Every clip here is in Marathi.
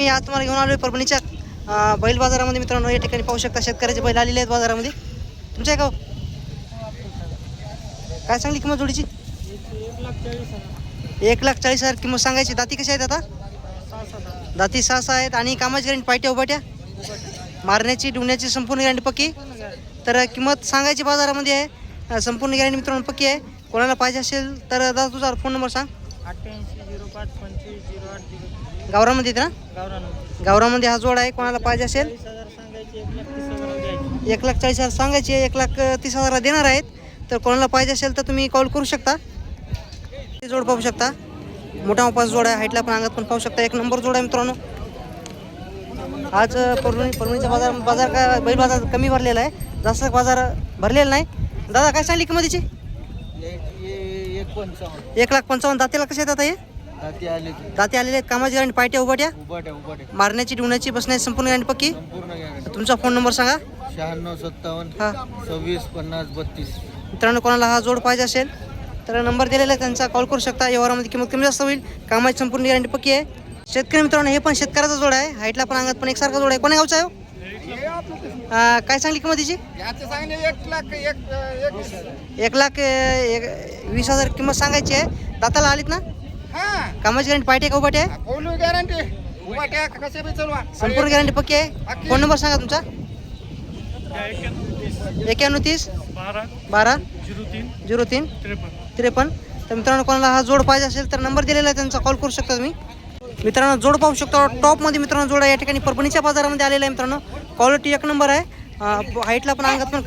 मी आज तुम्हाला घेऊन आलो परभणीच्या बैल बाजारामध्ये मित्रांनो. या ठिकाणी पाहू शकता शेतकऱ्याचे बैल आलेले आहेत बाजारामध्ये. तुमच्या गाव काय सांगली किंमत जोडीची? 1,40,000 किंमत सांगायची. दाती कशी आहेत आता? दाती 6 आहेत. आणि कामाची गॅरंटी पायट्या उभाट्या मारण्याची डुण्याची संपूर्ण गॅरंटी पक्की. तर किंमत सांगायची बाजारामध्ये आहे. संपूर्ण गॅरंटी मित्रांनो पक्की आहे. कोणाला पाहिजे असेल तर दादा तुझा फोन नंबर सांग. 88052508 गावरामध्ये येते ना? गावरामध्ये हा जोड आहे. कोणाला पाहिजे असेल 1,40,000 सांगायचे. 1,30,000 देणार आहेत. तर कोणाला पाहिजे असेल तर तुम्ही कॉल करू शकता. ते जोड पाहू शकता. मोठा मोठा जोड आहे. हाईटला पण अंगात पण पाहू शकता. एक नंबर जोड आहे मित्रांनो. आज परभणीचा बाजार का बैल बाजार कमी भरलेला आहे. जास्त बाजार भरलेला नाही. दादा काय सांगली किंमतीची? 1,55,000. दातेला कसे येतात हे? दाते आलेले आहेत. कामाची गॅरंटी पायट्या उभाट्या मारण्याची डुण्याची बसण्याची संपूर्ण गॅरंटी पक्की. तुमचा फोन नंबर सांगा. 9657 265032. मित्रांनो कोणाला हा जोड पाहिजे असेल तर नंबर दिलेला आहे त्यांचा कॉल करू शकता. व्यवहारामध्ये किंमत कमी जास्त होईल. कामाची संपूर्ण गॅरंटी पक्की आहे. शेतकरी मित्रांनो हे पण शेतकऱ्याचा जोड आहे. हाईटला पण अंगात पण एकसारखा जोड आहे. कोण्या गावचा आहे? काय सांगली किंमतीची? 1,20,000 किंमत सांगायची आहे. दाताला आलीत ना? कामाची गॅरंटी पायटे का उभाटे आहे? संपूर्ण गॅरंटी पक्की आहे. फोन नंबर सांगा तुमचा. 91 12 03 53. तर मित्रांनो कोणाला हा जोड पाहिजे असेल तर नंबर दिलेला आहे त्यांचा कॉल करू शकता तुम्ही. मित्रांनो जोड पाहू शकता. टॉपमध्ये मित्रांनो जोड आहे. या ठिकाणी परभणीच्या बाजारामध्ये आलेला आहे मित्रांनो. क्वालिटी एक नंबर आहे. हाईटला पण अंगात पण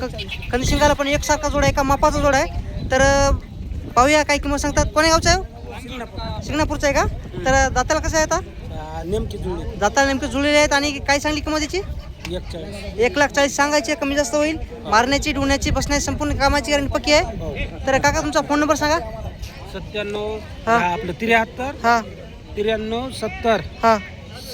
कंडिशिंगाला पण एकसारखा जोड आहे. एका मापाचा जोड आहे. तर पाहूया काय किंमत सांगतात. कोण्या गावचा आहे? शिंगणापूरचा आहे का? तर दाताला कसं आहे आता? दाताला नेमके जुळलेले आहेत. आणि काय सांगली किंमतीची? 1,40,000 सांगायची. कमी जास्त होईल. मारण्याची डुण्याची बसण्याची संपूर्ण कामाची गॅरंटी पक्की आहे. तर काका तुमचा फोन नंबर सांगा. 97 हा. आपलं 73 हां 93 70 हां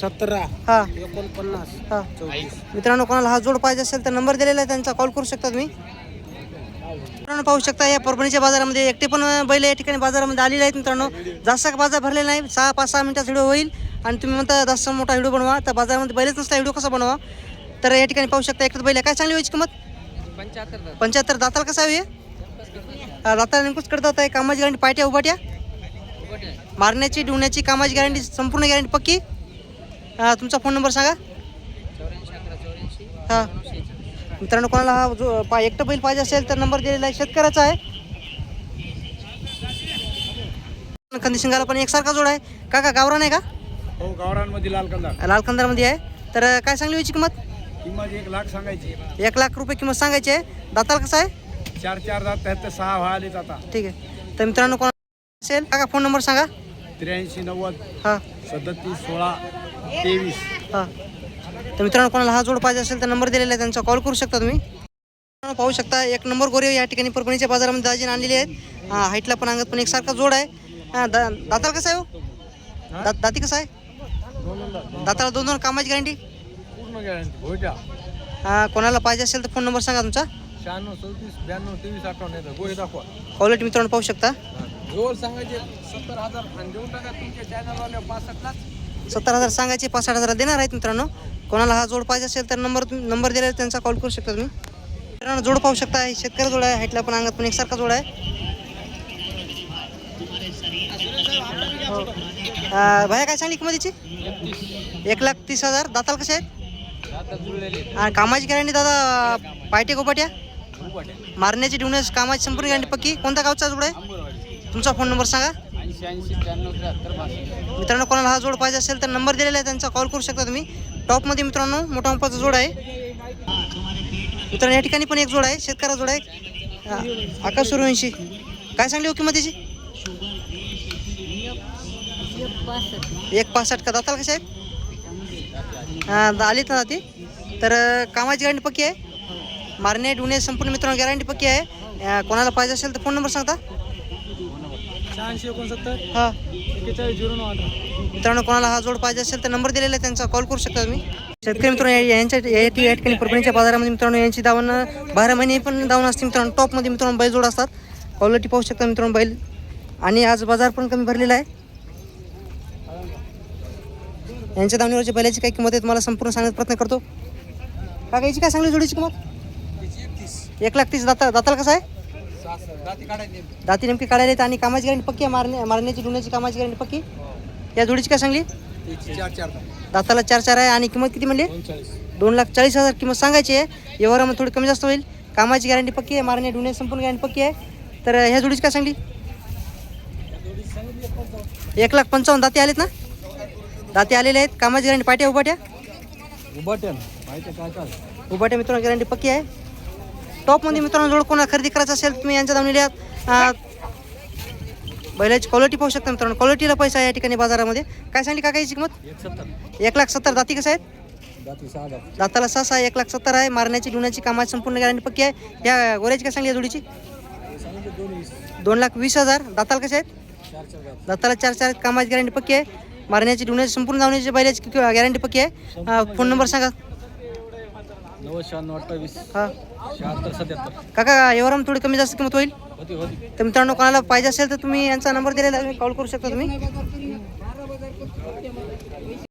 17 हां 49 हां 24. मित्रांनो कोणाला हा जोड पाहिजे असेल तर नंबर दिलेला आहे त्यांचा कॉल करू शकता तुम्ही. मित्रांनो पाहू शकता या परभणीच्या बाजारामध्ये एकटे पण बैल या ठिकाणी बाजारामध्ये आलेले आहेत मित्रांनो. जास्त बाजार भरलेला नाही. 5-6 मिनिटाचा व्हिडिओ होईल. आणि तुम्ही म्हणता जास्त मोठा व्हिडिओ बनवा तर बाजारामध्ये बैलच नसला व्हिडिओ कसा बनवा. तर या ठिकाणी पाहू शकता एकच बैल आहे. काय चांगली व्हायची किंमत? 75. दाताला कसं आहे? दाताला नेमकंच करतात आहे. कामाची गॅरंटी पायट्या उभाट्या मारण्याची डुण्याची कामाची गॅरंटी संपूर्ण गॅरंटी पक्की. तुमचा फोन नंबर सांगा. हां मित्रांनो कोणाला हा जो एकटं बैल पाहिजे असेल तर नंबर दिलेला आहे. शेतकऱ्याचा आहे. कंदिशिंगाला पण एकसारखा जोड आहे. काका गावरान आहे का? हो गावरांमध्ये लाल कंदारमध्ये आहे. तर काय सांगली व्हायची किंमत? 1,00,000 सांगायची. 1,00,000 रुपये किंमत सांगायची आहे. दाताला कसं आहे? 4 दात आहेत तर 6 व्हायलेत आता. ठीक आहे. तर मित्रांनो कोणाला असेल काका फोन नंबर सांगा. 83 90 हां 37 16 23. हां तर मित्रांनो कोणाला हा जोड पाहिजे असेल तर नंबर दिलेला आहे त्यांचा कॉल करू शकता तुम्ही. पाहू शकता एक नंबर गोरे या ठिकाणी परभणीच्या बाजारामध्ये दाजीने आणलेले आहेत. हाईटला पण अंगात पण एकसारखा जोड आहे. दाताला कसं आहे हो? दाती कसं आहे? दाताला 2 कामाची गॅरंटी पूर्ण गॅरंटी. कोणाला पाहिजे असेल तर फोन नंबर सांगा तुमचा. 96 34 92 23 58. गोळी दाखवा. क्वालिटी मित्रांनो पाहू शकता. जोर सांगायचे 70,000 आणि देऊन टाका तुमच्या चॅनलवाल्या 65 70,000 सांगायचे. 65,000 देणार आहेत मित्रांनो. कोणाला हा जोड पाहिजे असेल तर नंबर दिलेला आहे त्यांचा कॉल करू शकता तुम्ही. मित्रांनो जोड पाहू शकता. शेतकरी जोड आहे. हाईटला पण अंगात पण एकसारखा जोड आहे. भाया काय सांगली किंमतीची? 1,30,000. दाताला कसे आहेत? आणि कामाची गॅरंटी दादा पायटे गोपाट्या मारण्याची डिवण्याची कामाची संपूर्ण गॅरंटी पक्की. कोणत्या गावचा जोड आहे? तुमचा फोन नंबर सांगा. 80 93 73 मित्रांनो कोणाला हा जोड पाहिजे असेल तर नंबर दिलेला आहे त्यांचा कॉल करू शकता तुम्ही. टॉपमध्ये मित्रांनो मोठा मोठाचा जोड आहे. मित्रांनो या ठिकाणी पण एक जोड आहे. शेतकऱ्याचा जोड आहे. आकाश सूर्यवंशी. काय सांगली हो किंमतीची? 1,65 का? दाताला कसे आहेत? आलीत ना ती. तर कामाची गॅरंटी पक्की आहे. मारणे डुणे संपूर्ण मित्रांनो गॅरंटी पक्की आहे. कोणाला पाहिजे असेल तर फोन नंबर सांगता. 86 हां 41 09 मित्रांनो कोणाला हा जोड पाहिजे असेल तर नंबर दिलेला आहे त्यांचा कॉल करू शकता तुम्ही. शेतकरी मित्रांनो यांच्या या ठिकाणी परभणीच्या बाजारामध्ये मित्रांनो यांची दावण 12 महिने पण दावण असते मित्रांनो. टॉपमध्ये मित्रांनो बैल जोड असतात. क्वालिटी पाहू शकता मित्रांनो बैल. आणि आज बाजार पण कमी भरलेला आहे. यांच्या दावणीवरच्या बैलाची काय किंमत आहे तुम्हाला संपूर्ण सांगण्याचा प्रयत्न करतो. काका याची काय सांगली जोडीची किंमत? 1,30,000. दाताला कसं आहे? दाती नेमकी काढायला येत आणि कामाची गॅरंटी पक्की आहे. मारण्याची डुण्याची कामाची गॅरंटी पक्की. या जोडीची काय सांगली? दाताला 4 आहे आणि किंमत किती म्हणली? 2,40,000 किंमत सांगायची आहे. व्यवहारामध्ये थोडी कमी जास्त होईल. कामाची गॅरंटी पक्की आहे. मारण्या डुण्याची संपूर्ण गॅरंटी पक्की आहे. तर ह्या जोडीची काय सांगली? 1,55,000. दाती आलेत ना? दाती आलेले आहेत. कामाची गॅरंटी पाट्या उभाट्या मित्रांनो गॅरंटी पक्की आहे. टॉपमध्ये मित्रांनो जोड कोणाला खरेदी करायचं असेल तुम्ही यांच्या दावणीला बैलाची क्वालिटी पाहू शकता मित्रांनो. क्वालिटीला पैसा आहे या ठिकाणी बाजारामध्ये. काय सांगली काका याची किंमत? 1,70,000. दाती कसं आहेत? दाताला 6 आहे. 1,70,000 आहे. मारण्याची डुण्याची कामाची संपूर्ण गॅरंटी पक्की आहे. या गोऱ्याची काय सांगली या जोडीची? 2,20,000. दाताला कसे आहेत? दाताला 4 आहेत. कामाची गॅरंटी पक्की आहे. मारण्याची डुण्याची संपूर्ण धावण्याची बैलाची गॅरंटी पक्की आहे. फोन नंबर सांगा. 96 हां 76 काका एवढं थोडी कमी जास्त किंमत होईल. तर मित्रांनो कोणाला पाहिजे असेल तर तुम्ही यांचा नंबर दिलेला आहे, कॉल करू शकता तुम्ही.